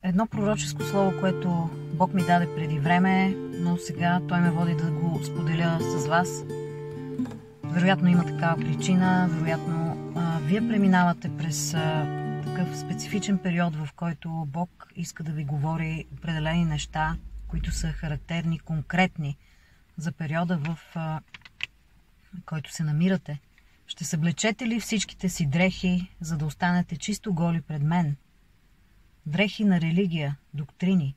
едно пророческо слово, което Бог ми даде преди време, но сега Той ме води да го споделя с вас. Вероятно има такава причина, вероятно вие преминавате през такъв специфичен период, в който Бог иска да ви говори определени неща, които са характерни, конкретни за периода, в който се намирате. Ще съблечете ли всичките си дрехи, за да останете чисто голи пред мен? Дрехи на религия, доктрини,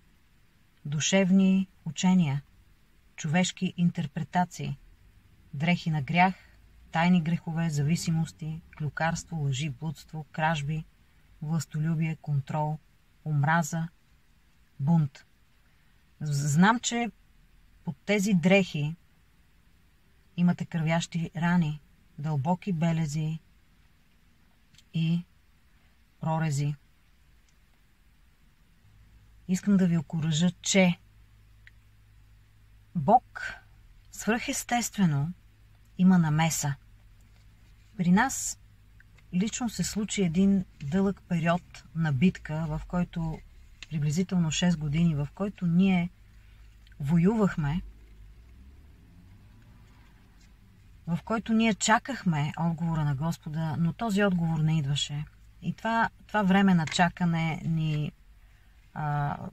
душевни учения, човешки интерпретации, дрехи на грях, тайни грехове, зависимости, клюкарство, лъжи, блудство, кражби, властолюбие, контрол, омраза, бунт. Знам, че под тези дрехи имате кървящи рани, дълбоки белези и прорези. Искам да ви окуража, че Бог свръхестествено има намеса. При нас лично се случи един дълъг период на битка, в който приблизително 6 години, в който ние воювахме, в който ние чакахме отговора на Господа, но този отговор не идваше. И това време на чакане ни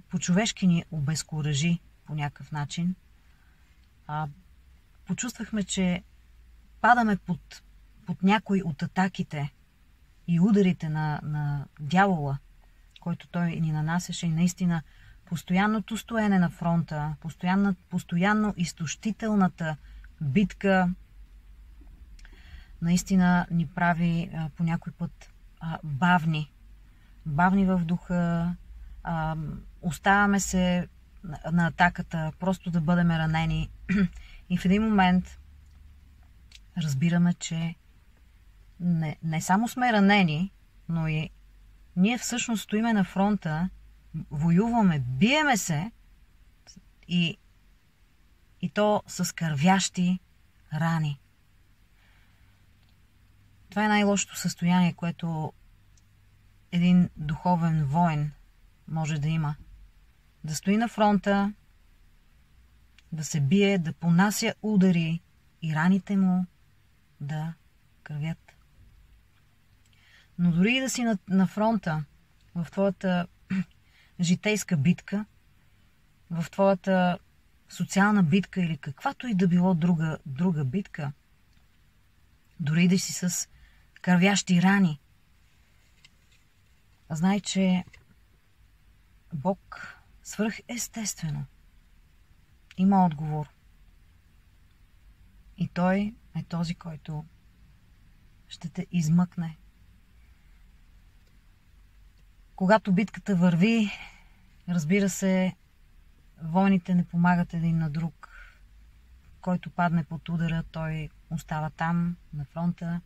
по-човешки ни обезкуражи по някакъв начин. Почувствахме, че падаме под някои от атаките и ударите на дявола, който той ни нанасяше, и наистина постоянното стоене на фронта, постоянно изтощителната битка наистина ни прави по някой път бавни в духа. Оставаме се на атаката, просто да бъдем ранени, и в един момент разбираме, че не само сме ранени, но и ние всъщност стоиме на фронта, воюваме, биеме се и то с кървящи рани. Това е най-лошото състояние, което един духовен воин може да има. Да стои на фронта, да се бие, да понася удари и раните му да кървят. Но дори и да си на фронта, в твоята житейска битка, в твоята социална битка или каквато и да било друга битка, дори да си с кървящи рани, знай, че Бог свръхестествено има отговор. И Той е този, който ще те измъкне. Когато битката върви, разбира се, войните не помагат един на друг. Който падне под удара, той остава там, на фронта,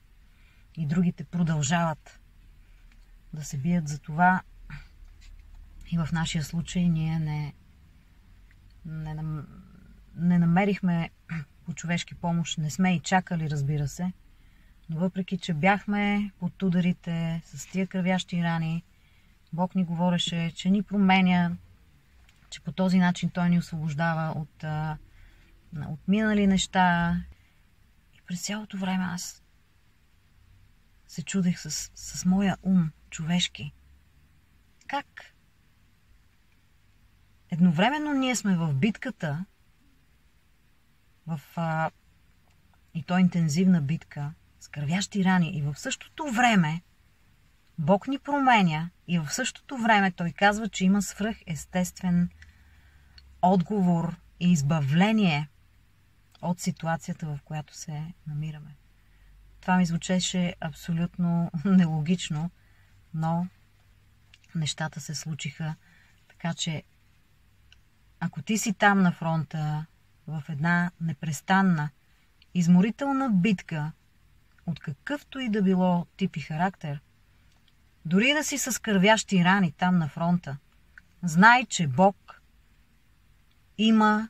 и другите продължават да се бият. За това и в нашия случай ние не намерихме по човешки помощ, не сме и чакали, разбира се, но въпреки, че бяхме под ударите с тия кървящи рани, Бог ни говореше, че ни променя, че по този начин Той ни освобождава от минали неща. И през цялото време аз се чудех с моя ум човешки. Как едновременно ние сме в битката, и то интензивна битка, с кървящи рани, и в същото време Бог ни променя, и в същото време Той казва, че има свръхестествен отговор и избавление от ситуацията, в която се намираме. Това ми звучеше абсолютно нелогично, но нещата се случиха. Така че, ако ти си там на фронта, в една непрестанна, изморителна битка, от какъвто и да било тип и характер, дори да си с кървящи рани там на фронта, знай, че Бог има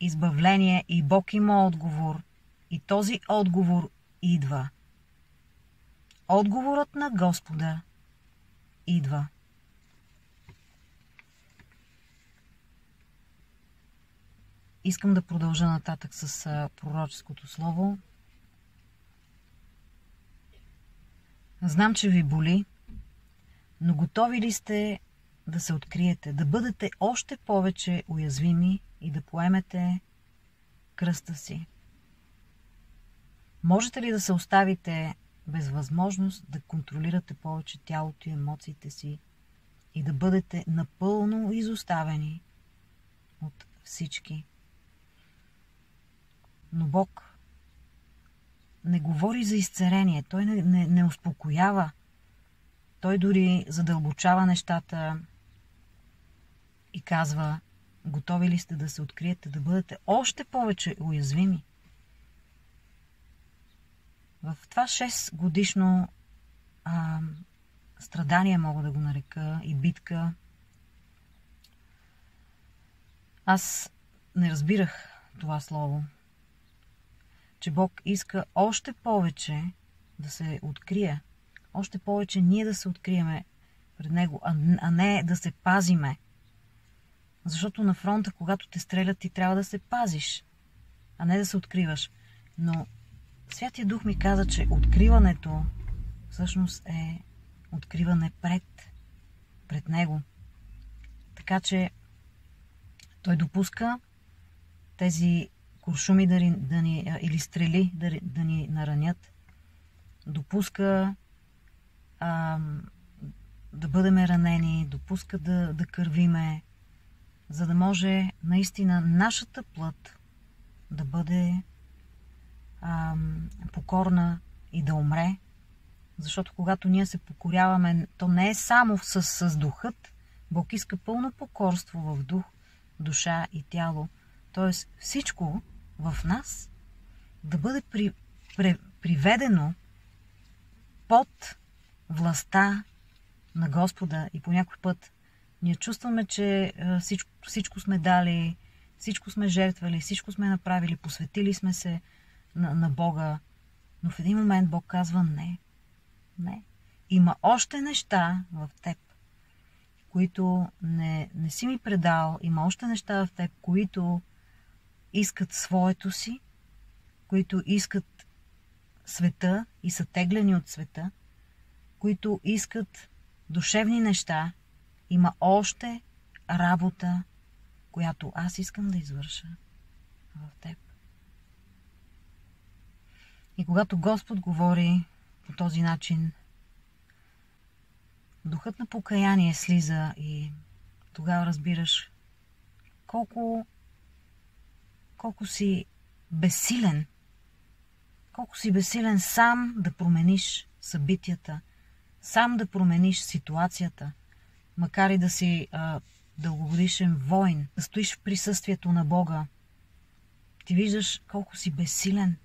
избавление и Бог има отговор, и този отговор идва. Отговорът на Господа идва. искам да продължа нататък с пророческото слово. Знам, че ви боли, но готови ли сте да се откриете, да бъдете още повече уязвими и да поемете кръста си? Можете ли да се оставите без възможност да контролирате повече тялото и емоциите си и да бъдете напълно изоставени от всички? Но Бог не говори за изцеление. Той не успокоява. Той дори задълбочава нещата и казва: готови ли сте да се откриете, да бъдете още повече уязвими? В това 6 годишно страдание, мога да го нарека, и битка, аз не разбирах това слово, че Бог иска още повече да се открие, още повече ние да се откриеме пред Него, а не да се пазиме. Защото на фронта, когато те стрелят, ти трябва да се пазиш, а не да се откриваш. Но Святия Дух ми каза, че откриването всъщност е откриване пред Него. Така че Той допуска тези куршуми или стрели да ни наранят. Допуска да бъдем ранени, допуска да кървиме, за да може наистина нашата плът да бъде покорна и да умре. Защото когато ние се покоряваме, то не е само с духът. Бог иска пълно покорство в дух, душа и тяло. Тоест всичко в нас да бъде приведено под властта на Господа. И по някой път ние чувстваме, че всичко сме дали, всичко сме жертвали, всичко сме направили, посветили сме се на Бога. Но в един момент Бог казва: не. Има още неща в теб, които не си ми предал. Има още неща в теб, които искат своето си, които искат света и са теглени от света, които искат душевни неща. Има още работа, която аз искам да извърша в теб. И когато Господ говори по този начин, духът на покаяние слиза и тогава разбираш колко си безсилен. Колко си безсилен сам да промениш събитията, сам да промениш ситуацията, макар и да си дългогодишен воин, да стоиш в присъствието на Бога. Ти виждаш колко си безсилен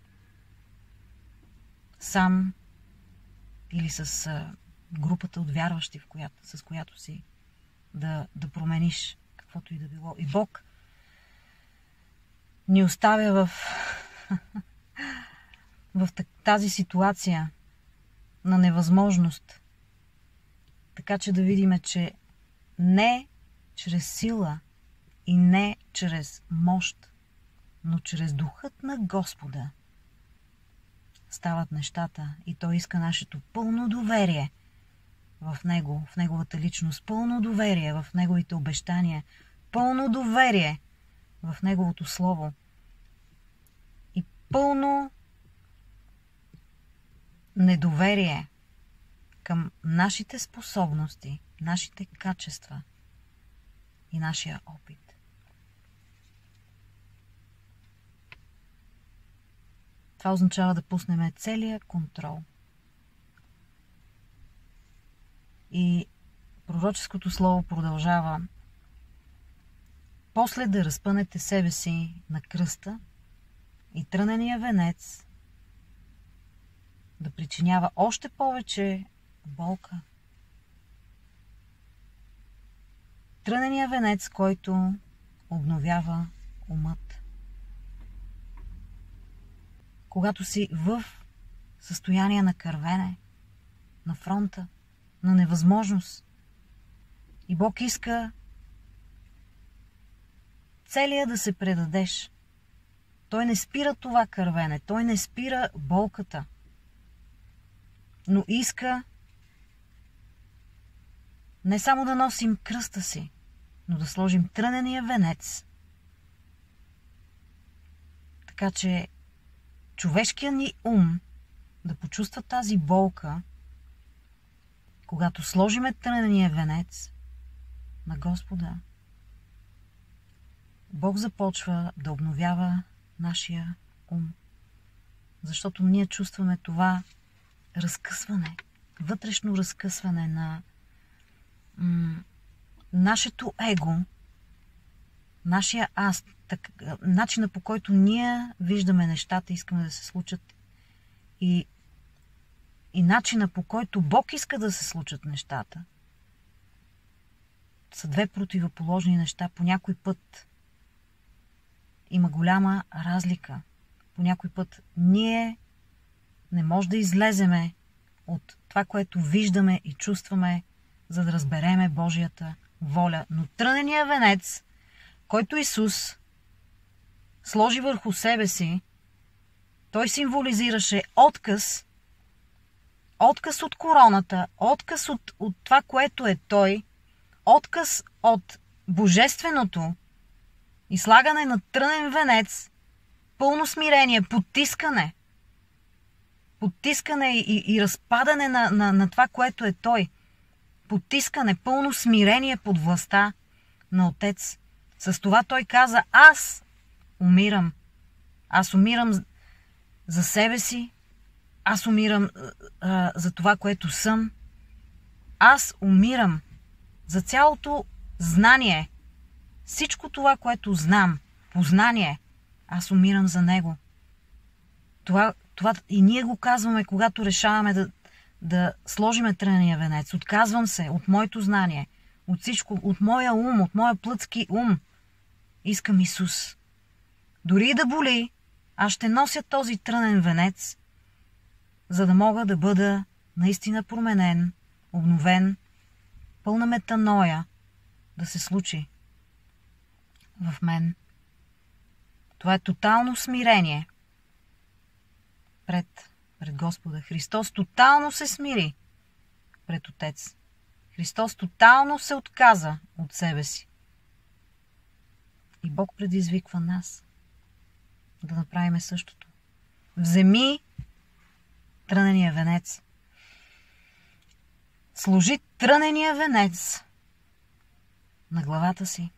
сам или с групата от вярващи, с която си да промениш каквото и да било. И Бог ни оставя в тази ситуация на невъзможност. Така че да видим, че не чрез сила и не чрез мощ, но чрез духът на Господа стават нещата. И Той иска нашето пълно доверие в Него, в Неговата личност, пълно доверие в Неговите обещания, пълно доверие в Неговото Слово и пълно недоверие към нашите способности, нашите качества и нашия опит. Това означава да пуснем целия контрол. И пророческото слово продължава: после да разпънете себе си на кръста и трънения венец да причинява още повече болка. Трънения венец, който обновява умът. Когато си в състояние на кървене, на фронта, на невъзможност. И Бог иска целия да се предадеш. Той не спира това кървене, той не спира болката, но иска не само да носим кръста си, но да сложим трънения венец. Така че човешкият ни ум да почувства тази болка, когато сложиме трънения венец на Господа, Бог започва да обновява нашия ум. Защото ние чувстваме това разкъсване, вътрешно разкъсване на нашето его, нашия аз, начина по който ние виждаме нещата, искаме да се случат и начина по който Бог иска да се случат нещата, са две противоположни неща. По някой път има голяма разлика. По някой път ние не може да излеземе от това, което виждаме и чувстваме, за да разбереме Божията воля. Но трънения венец, който Исус сложи върху себе си, той символизираше отказ от короната, отказ от това, което е Той, отказ от божественото и слагане на трънен венец, пълно смирение, потискане и разпадане на това, което е Той. Потискане, пълно смирение под властта на Отец. С това Той каза: аз умирам. Аз умирам за себе си. Аз умирам за това, което съм. Аз умирам за цялото знание. Всичко това, което знам, познание, аз умирам за него. Това и ние го казваме, когато решаваме да сложиме трънения венец. Отказвам се от моето знание, от всичко, от моя ум, от моя плътски ум. Искам Исус. Дори и да боли, аз ще нося този трънен венец, за да мога да бъда наистина променен, обновен, пълна метаноя да се случи в мен. Това е тотално смирение пред Господа. Христос тотално се смири пред Отец. Христос тотално се отказа от себе си. И Бог предизвиква нас да направим същото. Вземи трънения венец. Сложи трънения венец на главата си.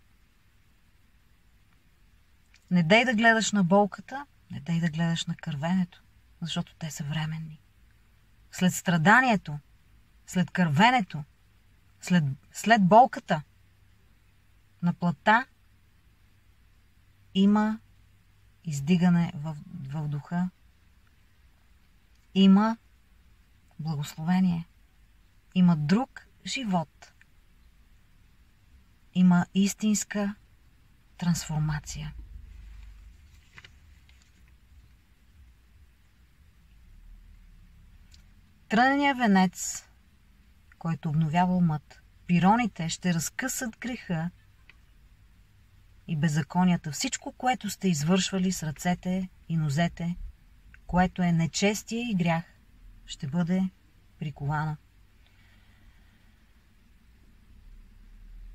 Не дай да гледаш на болката, не дай да гледаш на кървенето, защото те са временни. След страданието, след кървенето, след болката на плътта има издигане в духа, има благословение, има друг живот, има истинска трансформация. Тръненият венец, който обновява умът, пироните ще разкъсат греха и беззаконията, всичко, което сте извършвали с ръцете и нозете, което е нечестие и грях, ще бъде приковано.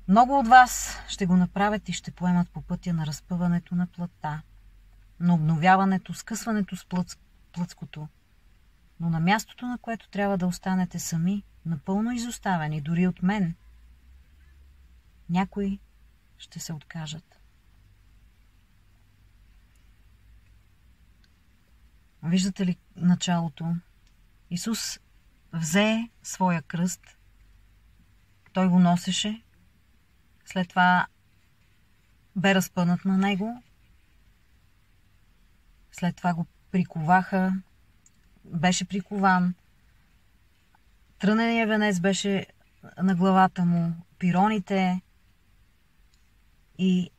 Много от вас ще го направят и ще поемат по пътя на разпъването на плътта, на обновяването, скъсването с плътското, но на мястото, на което трябва да останете сами, напълно изоставени, дори от мен, някои ще се откажат. Виждате ли началото? Исус взе своя кръст, той го носеше, след това бе разпънат на него, след това го приковаха, беше прикован, тръненият венец беше на главата му, пироните и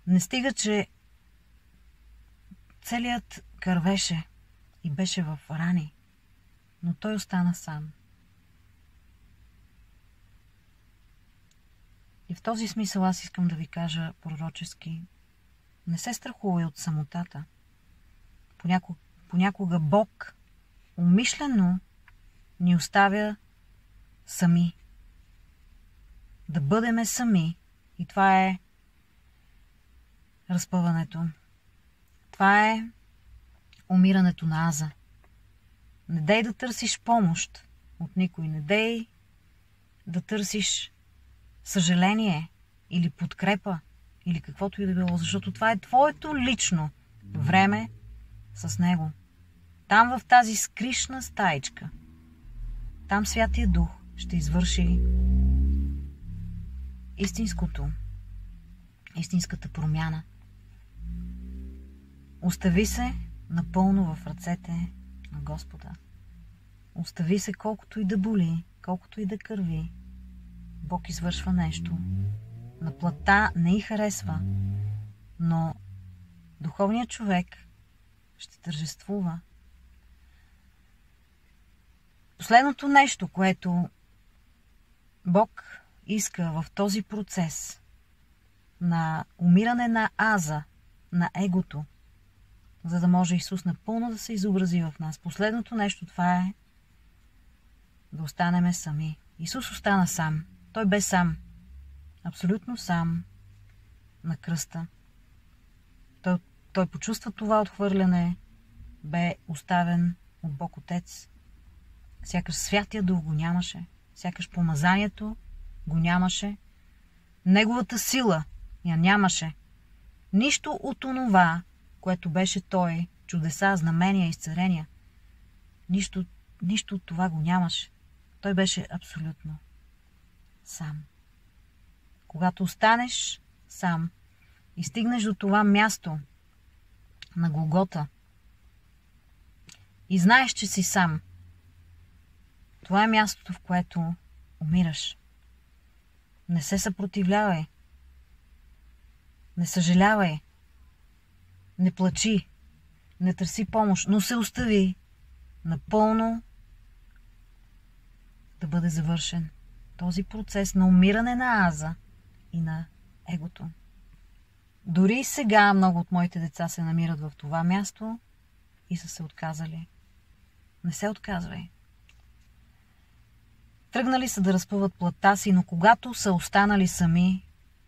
не стига, че целият кървеше и беше в рани, но той остана сам. И в този смисъл аз искам да ви кажа пророчески, не се страхувай от самотата. Понякога Бог умишлено ни оставя сами. Да бъдеме сами. И това е разпъването. Това е умирането на аза. Не дей да търсиш помощ от никой. Не дей да търсиш съжаление или подкрепа или каквото и да било, защото това е твоето лично време с Него. Там в тази скришна стаичка, там Святия Дух ще извърши истинската промяна. Остави се напълно в ръцете на Господа. Остави се колкото и да боли, колкото и да кърви. Бог извършва нещо. На плътта не й харесва, но духовният човек ще тържествува. Последното нещо, което Бог иска в този процес на умиране на аза, на егото, за да може Исус напълно да се изобрази в нас. Последното нещо, това е да останеме сами. Исус остана сам. Той бе сам. Абсолютно сам на кръста. Той почувства това отхвърляне. Бе оставен от Бог Отец. Сякаш Святия Дух го нямаше. Сякаш помазанието го нямаше. Неговата сила я нямаше. Нищо от онова, което беше Той, чудеса, знамения, изцеления, нищо от това го нямаше. Той беше абсолютно сам. Когато останеш сам и стигнеш до това място на Голгота и знаеш, че си сам, това е мястото, в което умираш. Не се съпротивлявай. Не съжалявай. Не плачи. Не търси помощ, но се остави напълно да бъде завършен този процес на умиране на аза и на егото. Дори и сега много от моите деца се намират в това място и са се отказали. Не се отказвай. Тръгнали са да разпъват плътта си, но когато са останали сами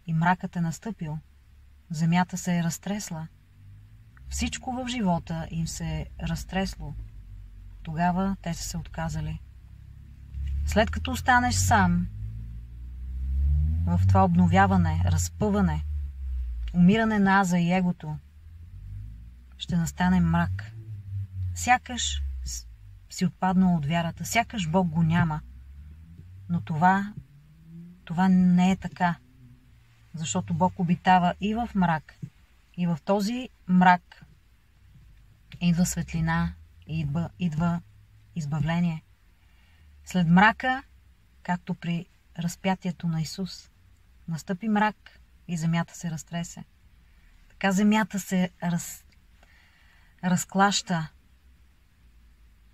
и мракът е настъпил, земята се е разтресла. Всичко в живота им се е разтресло. Тогава те са се отказали. След като останеш сам в това обновяване, разпъване, умиране на аза и егото, ще настане мрак. Сякаш си отпаднал от вярата, сякаш Бог го няма. Но това не е така. Защото Бог обитава и в мрак. И в този мрак идва светлина, идва избавление. След мрака, както при разпятието на Исус, настъпи мрак и земята се разтресе. Така земята се разклаща.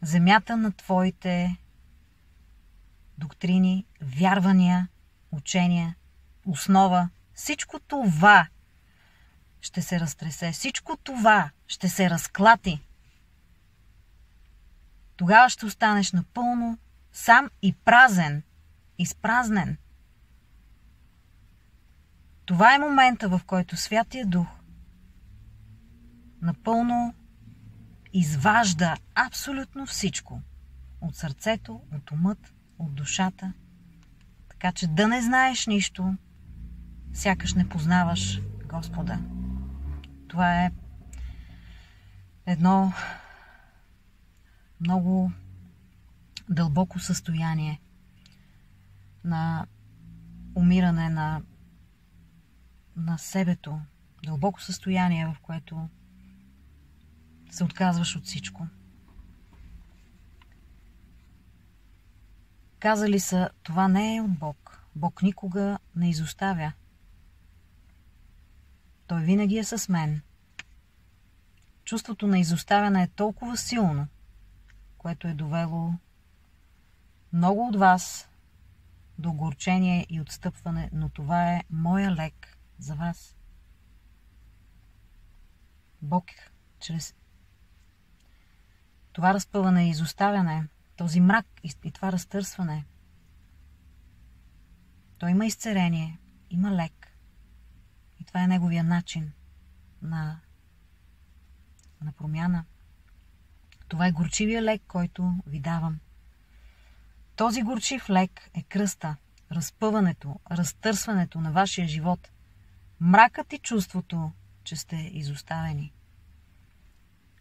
Земята на твоите доктрини, вярвания, учения, основа, всичко това ще се разтресе. Всичко това ще се разклати. Тогава ще останеш напълно сам и празен, изпразнен. Това е момента, в който Святия Дух напълно изважда абсолютно всичко от сърцето, от умът, от душата, така че да не знаеш нищо, сякаш не познаваш Господа. Това е едно много дълбоко състояние на умиране на себето. Дълбоко състояние, в което се отказваш от всичко. Казали са, това не е от Бог. Бог никога не изоставя. Той винаги е с мен. Чувството на изоставяне е толкова силно, което е довело много от вас до огорчение и отстъпване, но това е моя лек за вас. Бог чрез това разпъване и изоставяне, този мрак и това разтърсване, той има изцеление, има лек. И това е неговия начин на промяна. Това е горчивия лек, който ви давам. Този горчив лек е кръста, разпъването, разтърсването на вашия живот, мракът и чувството, че сте изоставени.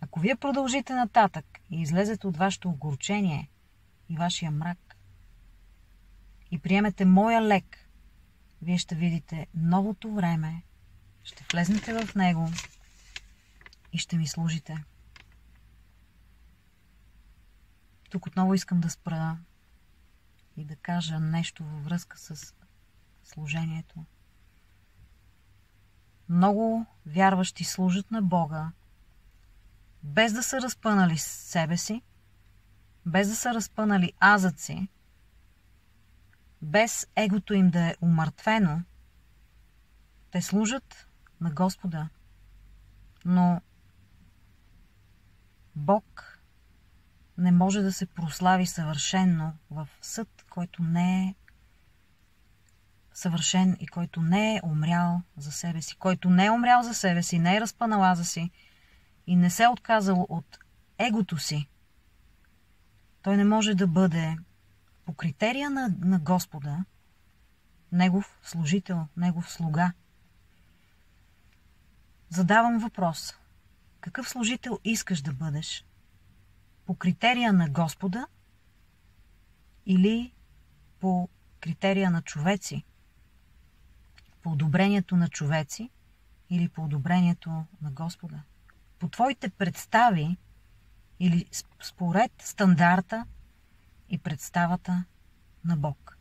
Ако вие продължите нататък и излезете от вашето огорчение и вашия мрак и приемете моя лек, вие ще видите новото време, ще влезнете в него и ще ми служите. Тук отново искам да спра и да кажа нещо във връзка с служението. Много вярващи служат на Бога, без да са разпънали себе си, без да са разпънали азът си, без егото им да е умъртвено. Те служат на Господа. Но Бог не може да се прослави съвършенно в съд, който не е съвършен и който не е умрял за себе си. Който не е умрял за себе си, не е разпънал аза си и не се е отказал от егото си. Той не може да бъде по критерия на Господа негов служител, негов слуга. Задавам въпрос. Какъв служител искаш да бъдеш? По критерия на Господа или по критерия на човеци? По одобрението на човеци или по одобрението на Господа? По твоите представи или според стандарта и представата на Бог?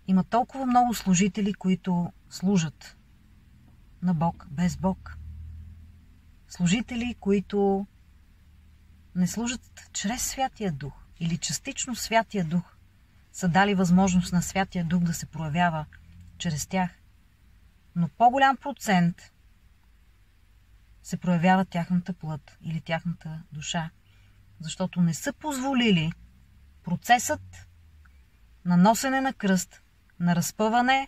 Има толкова много служители, които служат на Бог без Бог. Служители, които не служат чрез Святия Дух или частично Святия Дух, са дали възможност на Святия Дух да се проявява чрез тях. Но по-голям процент се проявява тяхната плът или тяхната душа, защото не са позволили процесът на носене на кръст, на разпъване,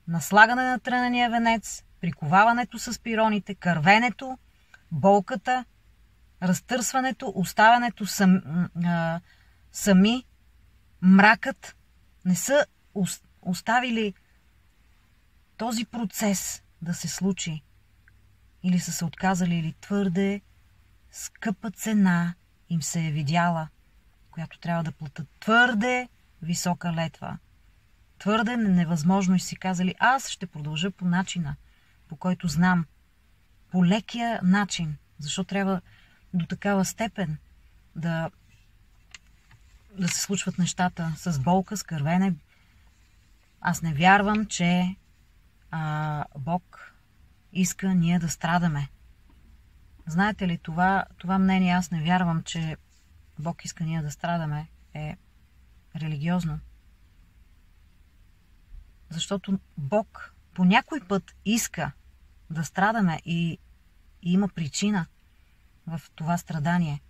на слагане на трънения венец, приковаването с пироните, кървенето, болката, разтърсването, оставянето сами, мракът, не са оставили този процес да се случи. Или са се отказали, или твърде скъпа цена им се е видяла, която трябва да платят. Твърде висока летва. Твърде невъзможно и си казали, аз ще продължа по начина, по който знам. По лекия начин. Защо трябва до такава степен да се случват нещата с болка, с кървене? Аз не вярвам, че Бог иска ние да страдаме. Знаете ли, това мнение, аз не вярвам, че Бог иска ние да страдаме, е религиозно. Защото Бог по някой път иска да страдаме и има причина в това страдание.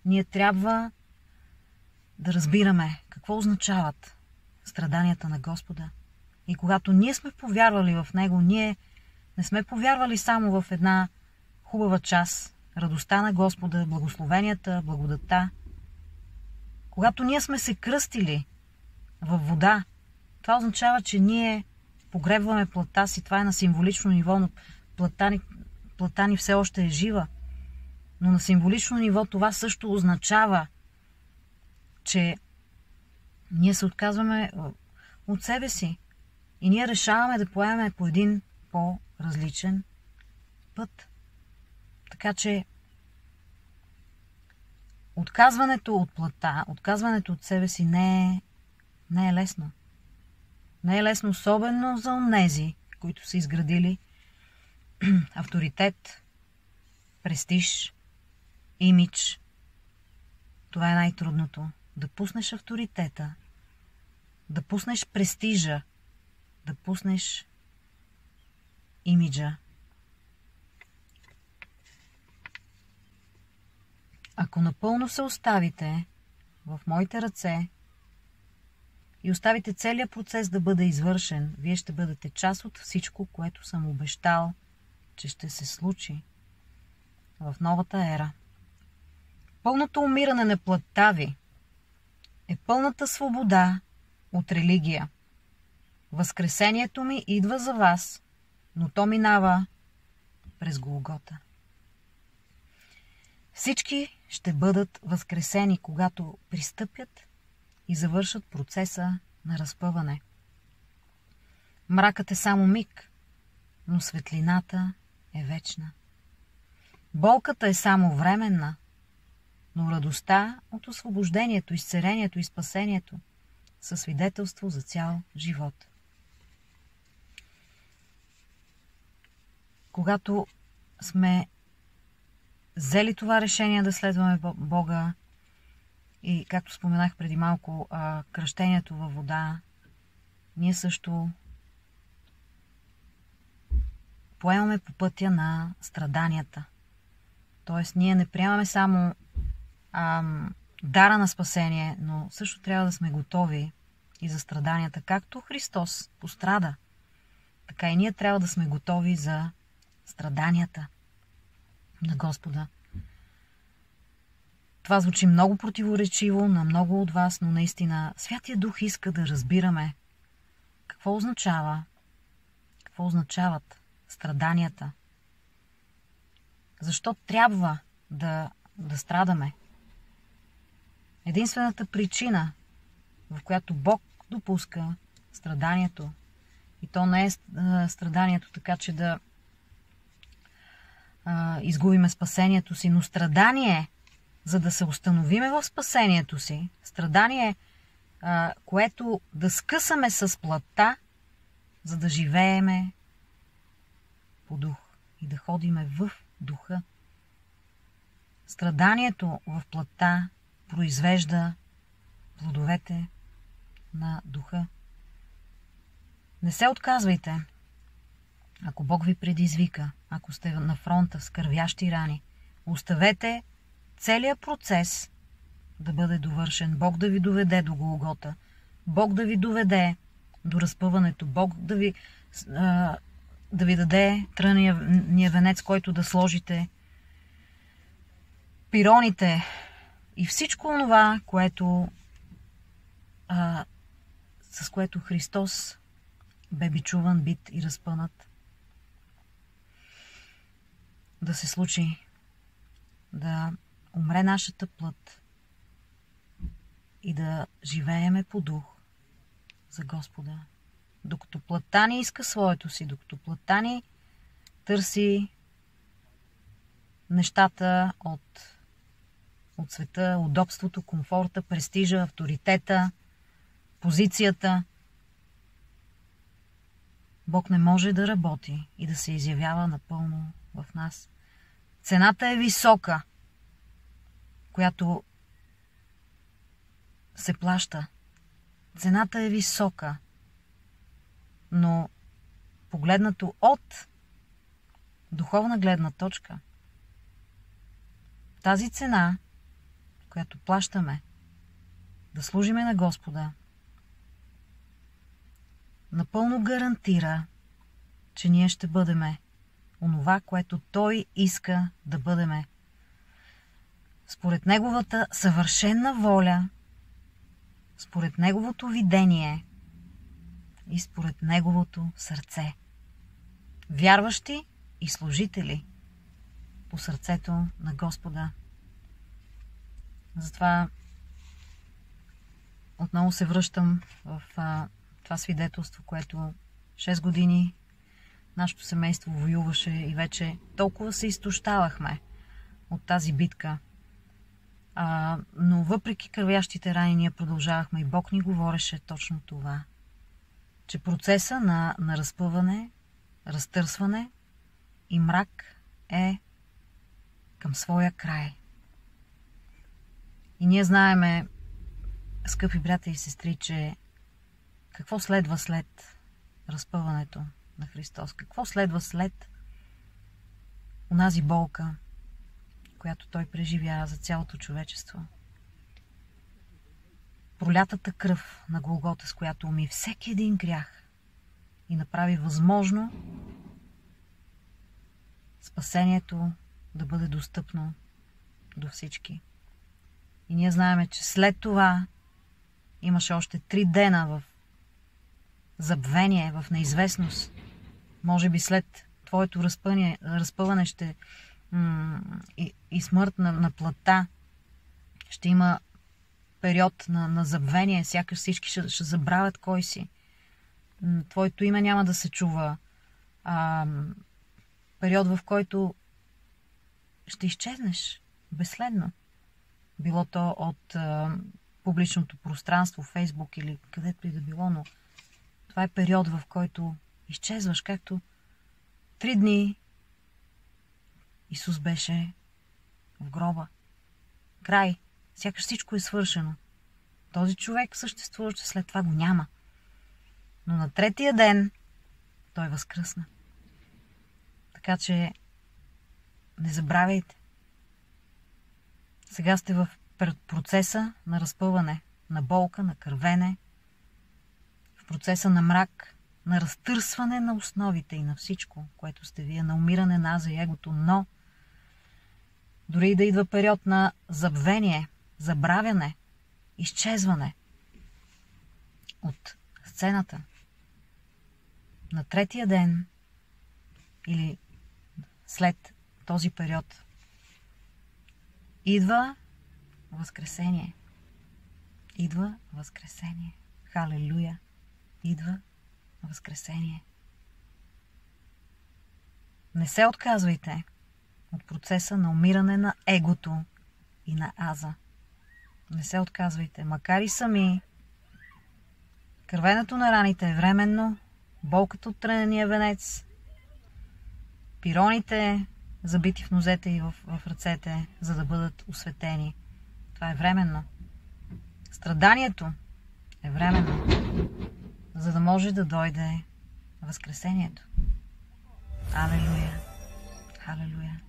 Ние трябва да разбираме какво означават страданията на Господа. И когато ние сме повярвали в Него, ние не сме повярвали само в една хубава част, радостта на Господа, благословенията, благодатта. Когато ние сме се кръстили във вода, това означава, че ние погребваме плътта си. Това е на символично ниво, но плътта ни все още е жива. Но на символично ниво това също означава, че ние се отказваме от себе си. И ние решаваме да поемем по един по-различен път. Така че отказването от плътта, отказването от себе си не е лесно. Не е лесно, особено за онези, които са изградили авторитет, престиж, имидж. Това е най-трудното. да пуснеш авторитета, да пуснеш престижа, да пуснеш имиджа. Ако напълно се оставите в моите ръце и оставите целият процес да бъде извършен, вие ще бъдете част от всичко, което съм обещал, че ще се случи в новата ера. Пълното умиране на плътта ви е пълната свобода от религия. Възкресението ми идва за вас, но то минава през Голгота. Всички ще бъдат възкресени, когато пристъпят и завършат процеса на разпъване. Мракът е само миг, но светлината е вечна. Болката е само временна, но радостта от освобождението, изцелението и спасението са свидетелство за цял живот. Когато сме взели това решение да следваме Бога и, както споменах преди малко, кръщението във вода, ние също поемаме по пътя на страданията. Тоест, ние не приемаме само дара на спасение, но също трябва да сме готови и за страданията. Както Христос пострада, така и ние трябва да сме готови за страданията на Господа. Това звучи много противоречиво на много от вас, но наистина Святия Дух иска да разбираме какво означават страданията. Защо трябва да страдаме? Единствената причина, в която Бог допуска страданието, и то не е страданието така, че да изгубиме спасението си, но страдание, за да се установиме в спасението си, страдание, което да скъсаме с плътта, за да живееме по дух и да ходиме в духа. Страданието в плътта произвежда плодовете на духа. Не се отказвайте. Ако Бог ви предизвика, ако сте на фронта с кървящи рани, оставете целият процес да бъде довършен. Бог да ви доведе до Голгота. Бог да ви доведе до разпъването. Бог да ви даде тръния венец, който да сложите, пироните и всичко онова, с което Христос бе бичуван, бит и разпънат, да се случи, да умре нашата плът и да живееме по дух за Господа. Докато плътта ни иска своето си, докато плътта ни търси нещата от света, удобството, комфорта, престижа, авторитета, позицията, Бог не може да работи и да се изявява напълно в нас. Цената е висока, която се плаща. Цената е висока, но погледнато от духовна гледна точка, тази цена, която плащаме да служиме на Господа, напълно гарантира, че ние ще бъдеме онова, което Той иска да бъдеме. Според Неговата съвършена воля, според Неговото видение и според Неговото сърце. Вярващи и служители по сърцето на Господа. Затова отново се връщам в това свидетелство, което 6 години нашето семейство воюваше и вече толкова се изтощавахме от тази битка. Но въпреки кървящите рани, ние продължавахме и Бог ни говореше точно това. Че процеса на разпъване, разтърсване и мрак е към своя край. И ние знаеме скъпи брата и сестри, че какво следва след разпъването на Христос? Какво следва след онази болка, която Той преживя за цялото човечество? Пролятата кръв на Голгота, с която уми всеки един грях и направи възможно спасението да бъде достъпно до всички. И ние знаем, че след това имаше още 3 дена в забвение, в неизвестност. Може би след твоето разпъване ще и смърт на плътта ще има период на забвение. Сякаш всички ще забравят кой си. Твоето име няма да се чува. Период, в който ще изчезнеш безследно. Било то от публичното пространство, Фейсбук или където и да било, но това е период, в който изчезваш, както 3 дни Исус беше в гроба. Край. Сякаш всичко е свършено. Този човек съществуваше, след това го няма. Но на 3-тия ден той възкръсна. Така че не забравяйте. Сега сте в процеса на разпъване, на болка, на кървене, в процеса на мрак, на разтърсване на основите и на всичко, което сте вие, на умиране на аза и егото, но дори и да идва период на забвение, забравяне, изчезване от сцената, на 3-тия ден или след този период идва възкресение. Идва възкресение. Халелуя! Идва възкресение. Не се отказвайте от процеса на умиране на егото и на аза. Не се отказвайте. Макар и сами, кървенето на раните е временно, болката от трънения венец, пироните забити в нозете и в ръцете, за да бъдат осветени. Това е временно. Страданието е временно, за да може да дойде възкресението. Алелуя! Алелуя!